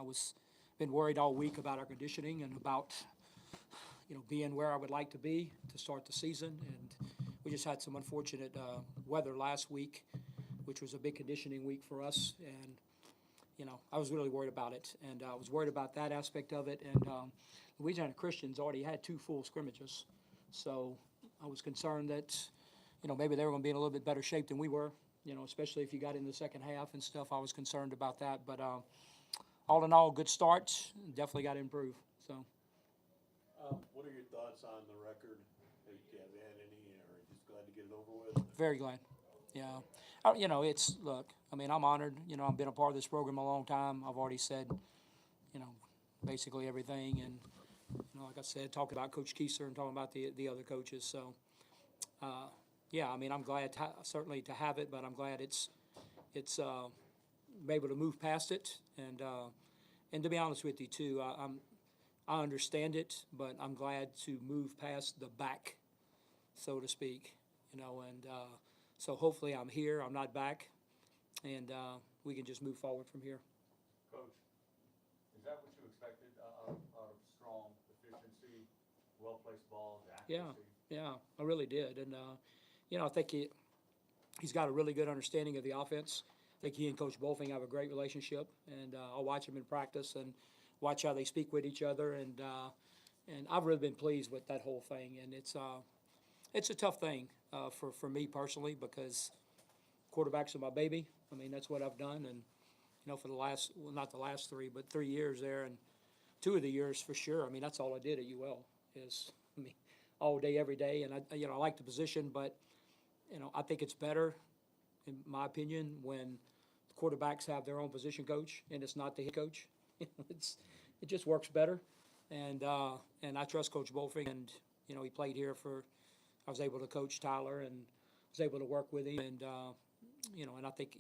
I was been worried all week about our conditioning and about being where I would like to be to start the season. And we just had some unfortunate weather last week, which was a big conditioning week for us. And I was really worried about it, and I was worried about that aspect of it. And Louisiana Christians already had 2 full scrimmages, so I was concerned that maybe they were going to be in a little bit better shape than we were. Especially if you got in the second half and stuff. I was concerned about that, but all in all, good start. Definitely got to improve. So. What are your thoughts on the record? Do you have had any, or just glad to get it over with? Very glad. Yeah. Look, I mean, I'm honored. I've been a part of this program a long time. I've already said, basically everything. And, like I said, talking about Coach Keiser and talking about the other coaches. So, yeah, I mean, I'm glad certainly to have it, but I'm glad it's able to move past it. And to be honest with you, too, I understand it, but I'm glad to move past the back, so to speak, and so hopefully I'm here, I'm not back, and we can just move forward from here. Coach, is that what you expected out of strong efficiency, well-placed balls, accuracy? Yeah, I really did, and I think he's got a really good understanding of the offense. I think he and Coach Bolfing have a great relationship, and I'll watch them in practice and watch how they speak with each other, and I've really been pleased with that whole thing. And it's a tough thing for me personally, because quarterbacks are my baby. I mean, that's what I've done, and for the last, well, not the last 3, but 3 years there, and 2 of the years for sure. I mean, that's all I did at UL is all day, every day, and I like the position, but I think it's better, in my opinion, when quarterbacks have their own position coach and it's not the head coach. It just works better, and I trust Coach Bolfing, and he played here I was able to coach Tyler and was able to work with him, and and I think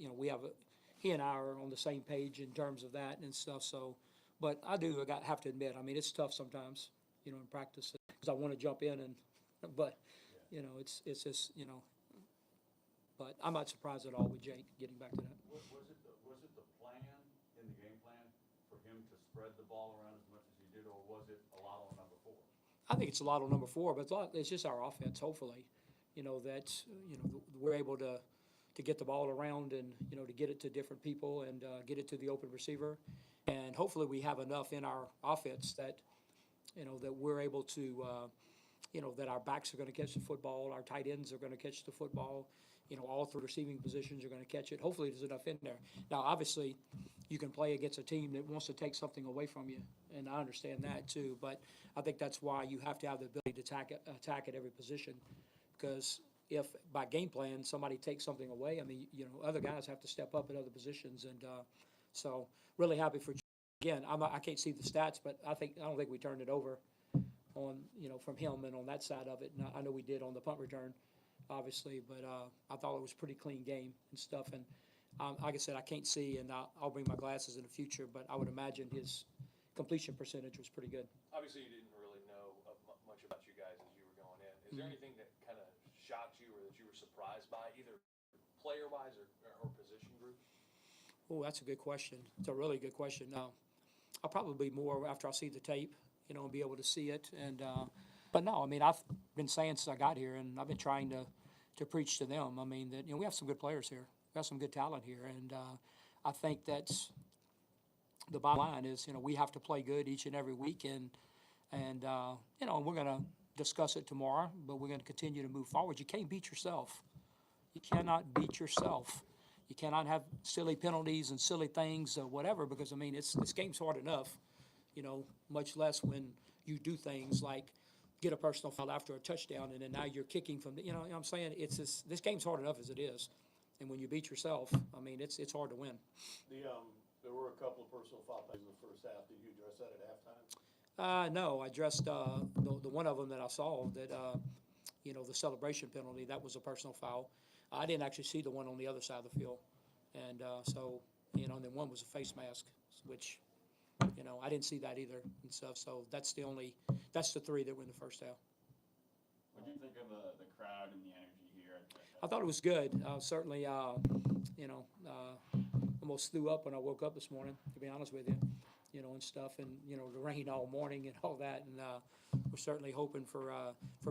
he and I are on the same page in terms of that and stuff. So, but I have to admit, I mean, it's tough sometimes, in practice, because I want to jump in but it's just but I'm not surprised at all with Jake getting back to that. Was it the plan in the game plan for him to spread the ball around as much as he did, or was it a lot on number 4? I think it's a lot on number 4, but it's just our offense. Hopefully, that we're able to get the ball around and to get it to different people and get it to the open receiver, and hopefully we have enough in our offense that that we're able to that our backs are going to catch the football, our tight ends are going to catch the football. All 3 receiving positions are going to catch it. Hopefully there's enough in there. Now, obviously, you can play against a team that wants to take something away from you, and I understand that too. But I think that's why you have to have the ability to attack at every position, because if by game plan somebody takes something away, I mean, other guys have to step up at other positions, and so really happy for. Again, I can't see the stats, but I don't think we turned it over on from him and on that side of it. And I know we did on the punt return, obviously, but I thought it was a pretty clean game and stuff. And like I said, I can't see, and I'll bring my glasses in the future, but I would imagine his completion percentage was pretty good. Obviously, you didn't really know much about you guys as you were going in. Is there anything that kind of shocked you or that you were surprised by, either player-wise or position group? Oh, that's a good question. It's a really good question. I'll probably be more after I see the tape, and be able to see it. And but no, I mean, I've been saying since I got here, and I've been trying to preach to them. I mean, that we have some good players here, we have some good talent here, and I think that's the bottom line is we have to play good each and every week, and we're going to discuss it tomorrow, but we're going to continue to move forward. You can't beat yourself. You cannot beat yourself. You cannot have silly penalties and silly things or whatever, because, I mean, this game's hard enough, much less when you do things like get a personal foul after a touchdown, and then now you're kicking from the, what I'm saying? It's just, this game's hard enough as it is. And when you beat yourself, I mean, it's hard to win. There were a couple of personal foul plays in the first half. Did you address that at halftime? No, I addressed the one of them that I saw that, the celebration penalty, that was a personal foul. I didn't actually see the one on the other side of the field. And so, and then one was a face mask, which, I didn't see that either and stuff. So that's the 3 that were in the first half. What do you think of the crowd and the energy here? I thought it was good. Certainly, almost threw up when I woke up this morning, to be honest with you. and stuff, and, the rain all morning and all that, and we're certainly hoping for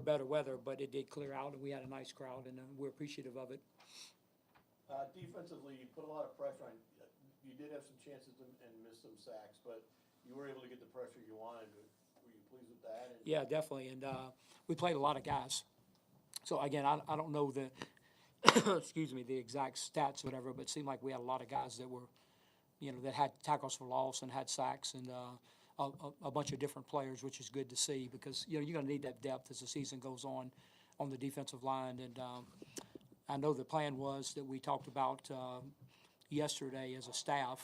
better weather, but it did clear out, and we had a nice crowd, and we're appreciative of it. Defensively, you put a lot of pressure on, you did have some chances and missed some sacks, but you were able to get the pressure you wanted. Were you pleased with that? And Yeah, definitely, and we played a lot of guys. So again, I don't know the, excuse me, the exact stats, or whatever, but it seemed like we had a lot of guys that were, that had tackles for loss and had sacks, and a bunch of different players, which is good to see, because, you're going to need that depth as the season goes on the defensive line. And I know the plan was that we talked about yesterday as a staff.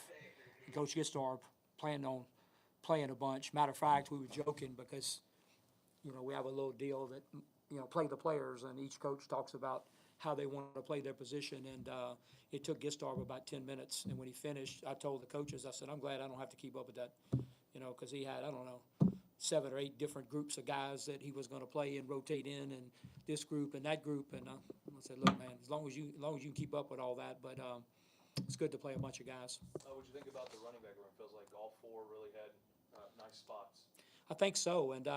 Coach Gistar planned on playing a bunch. Matter of fact, we were joking because, we have a little deal that, play the players, and each coach talks about how they want to play their position. And it took Gistar about 10 minutes. And when he finished, I told the coaches, I said, I'm glad I don't have to keep up with that, because he had, I don't know, 7 or 8 different groups of guys that he was going to play and rotate in, and this group and that group. And I said, look, man, as long as you can keep up with all that, but it's good to play a bunch of guys. What'd you think about the running back room? Feels like all 4 really had nice spots. I think so, and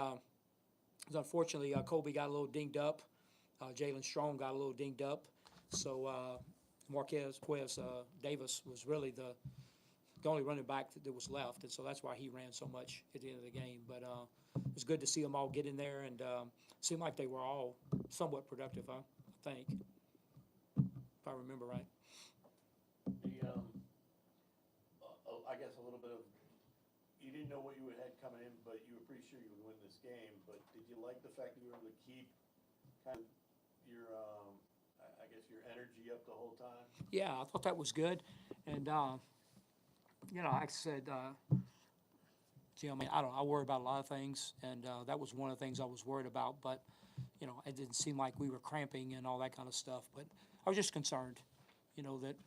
unfortunately, Colby got a little dinged up. Jalen Strong got a little dinged up. So Marquez Davis was really the only running back that was left, and so that's why he ran so much at the end of the game. But it was good to see them all get in there, and seemed like they were all somewhat productive, I think, if I remember right. I guess a little bit of, you didn't know what you had coming in, but you were pretty sure you would win this game. But did you like the fact that you were able to keep kind of your, I guess, your energy up the whole time? Yeah, I thought that was good. And, like I said, Jim, I worry about a lot of things, and that was one of the things I was worried about. But, it didn't seem like we were cramping and all that kind of stuff. But I was just concerned, that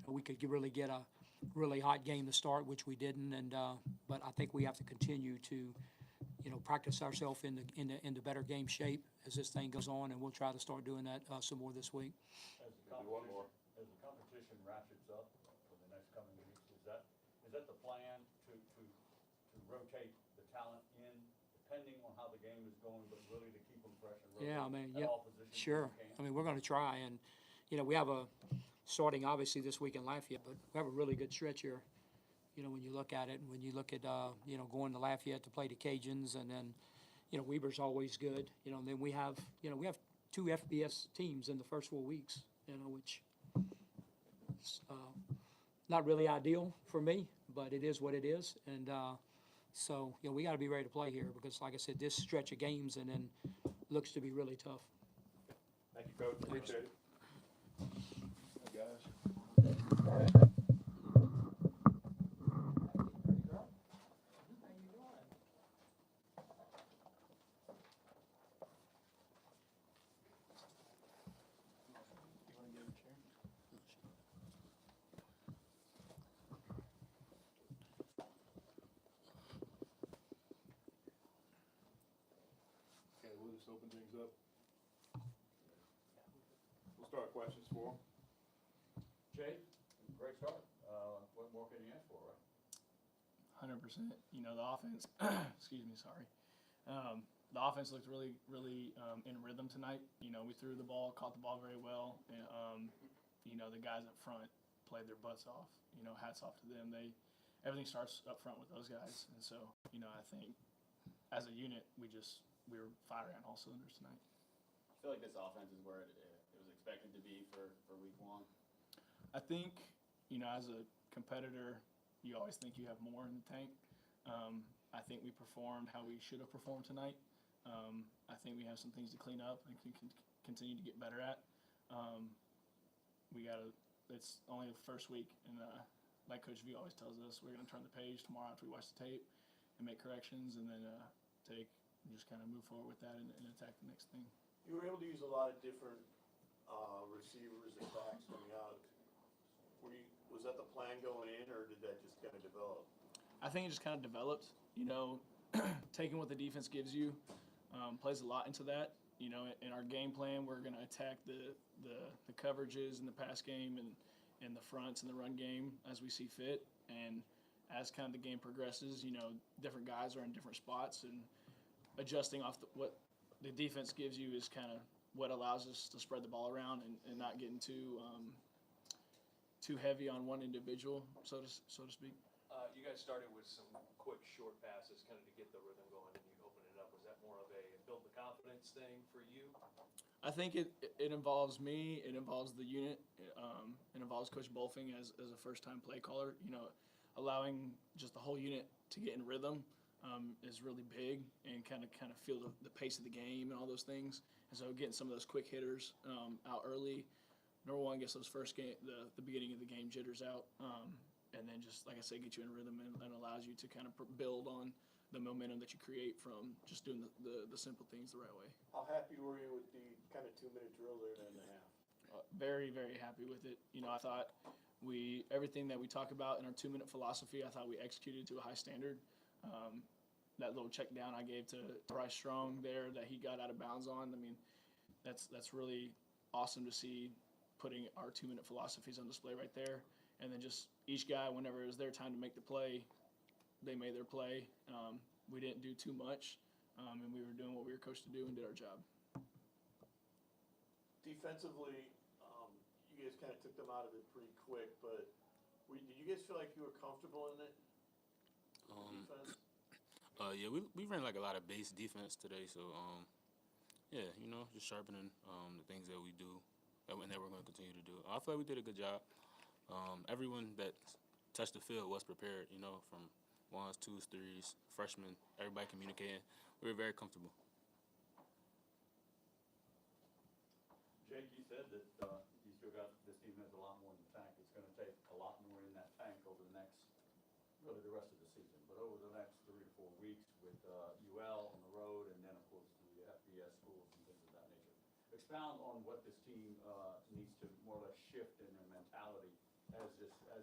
we could really get a really hot game to start, which we didn't. And but I think we have to continue to, practice ourselves into better game shape as this thing goes on, and we'll try to start doing that some more this week. As the competition ratchets up for the next coming weeks, is that the plan to rotate the talent in depending on how the game is going, but really to keep them fresh and rotate at all positions? Sure. We're going to try, and we have starting obviously this week in Lafayette, but we have a really good stretch here. When you look at it, and when you look at going to Lafayette to play the Cajuns, and then Weber's always good. And then we have 2 FBS teams in the first 4 weeks. Which is not really ideal for me, but it is what it is. And so we got to be ready to play here, because, like I said, this stretch of games and then looks to be really tough. Thank you, Coach. Appreciate it. Just open things up. We'll start questions for them. Jay, great start. What more can you ask for, right? 100%. The offense, excuse me, sorry. The offense looked really, really in rhythm tonight. We threw the ball, caught the ball very well. And, the guys up front played their butts off. Hats off to them. Everything starts up front with those guys. And so, I think as a unit, we were firing on all cylinders tonight. I feel like this offense is where it was expected to be for week 1. I think, as a competitor, you always think you have more in the tank. I think we performed how we should have performed tonight. I think we have some things to clean up and can continue to get better at. It's only the first week, and like Coach V always tells us, we're going to turn the page tomorrow after we watch the tape and make corrections, and then just kind of move forward with that and attack the next thing. You were able to use a lot of different receivers and backs coming out. Was that the plan going in, or did that just kind of develop? I think it just kind of developed. Taking what the defense gives you plays a lot into that. In our game plan, we're going to attack the coverages in the pass game and the fronts and the run game as we see fit. And as kind of the game progresses, different guys are in different spots, and adjusting off what the defense gives you is kind of what allows us to spread the ball around and not getting too heavy on one individual, so to speak. You guys started with some quick, short passes, kind of to get the rhythm going, and you opened it up. Was that more of a build the confidence thing for you? I think it involves me, it involves the unit, it involves Coach Bolfing as a first-time play caller. Allowing just the whole unit to get in rhythm is really big, and kind of feel the pace of the game and all those things. And so getting some of those quick hitters out early, number one, gets those first game, the beginning of the game jitters out, and then just like I said, get you in rhythm and allows you to kind of build on the momentum that you create from just doing the simple things the right way. How happy were you with the kind of 2-minute drill there in the half? Very, very happy with it. I thought everything that we talk about in our 2-minute philosophy, I thought we executed to a high standard. That little check down I gave to Bryce Strong there that he got out of bounds on, I mean, that's really awesome to see, putting our 2-minute philosophies on display right there. And then just each guy, whenever it was their time to make the play, they made their play. We didn't do too much, and we were doing what we were coached to do and did our job. Defensively, you guys kind of took them out of it pretty quick, but did you guys feel like you were comfortable in it? Defense? Yeah, we ran like a lot of base defense today, so yeah, just sharpening the things that we do and that we're going to continue to do. I feel like we did a good job. Everyone that touched the field was prepared, from 1s, 2s, 3s, freshmen, everybody communicating. We were very comfortable. Jake, you said that you still got, this team has a lot more in the tank. It's going to take a lot more in that tank over the rest of the season. But over the next 3 to 4 weeks with UL on the road, and then of course the FBS schools and things of that nature. Expound on what this team needs to more or less shift in their mentality as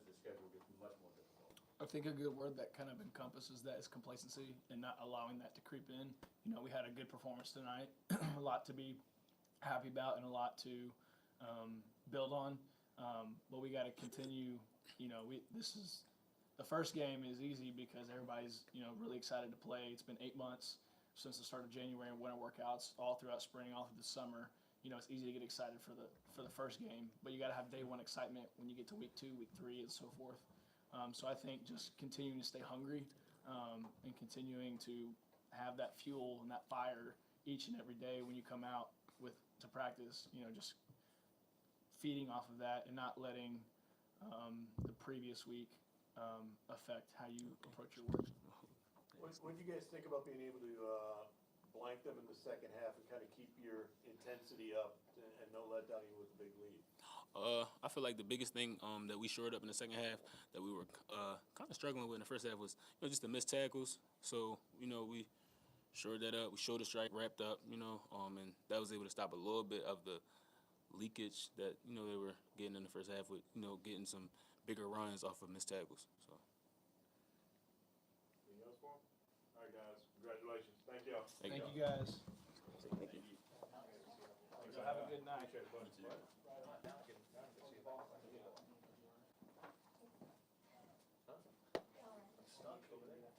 the schedule gets much more difficult. I think a good word that kind of encompasses that is complacency and not allowing that to creep in. We had a good performance tonight, a lot to be happy about and a lot to build on. But we got to continue. The first game is easy because everybody's really excited to play. It's been 8 months since the start of January and winter workouts all throughout spring, all through the summer. It's easy to get excited for the first game, but you got to have day one excitement when you get to week 2, week 3, and so forth. So I think just continuing to stay hungry and continuing to have that fuel and that fire each and every day when you come out to practice. Just feeding off of that and not letting the previous week affect how you approach your work. What do you guys think about being able to blank them in the second half and kind of keep your intensity up and no letdown even with a big lead? I feel like the biggest thing that we shored up in the second half that we were kind of struggling with in the first half was just the missed tackles. So we shored that up. We shoulder strike wrapped up, and that was able to stop a little bit of the leakage that they were getting in the first half with getting some bigger runs off of missed tackles. So. Anything else for them? All right, guys. Congratulations. Thank you. Thank you guys. Thank you. So have a good night. Appreciate it, buddy. Stuck over there.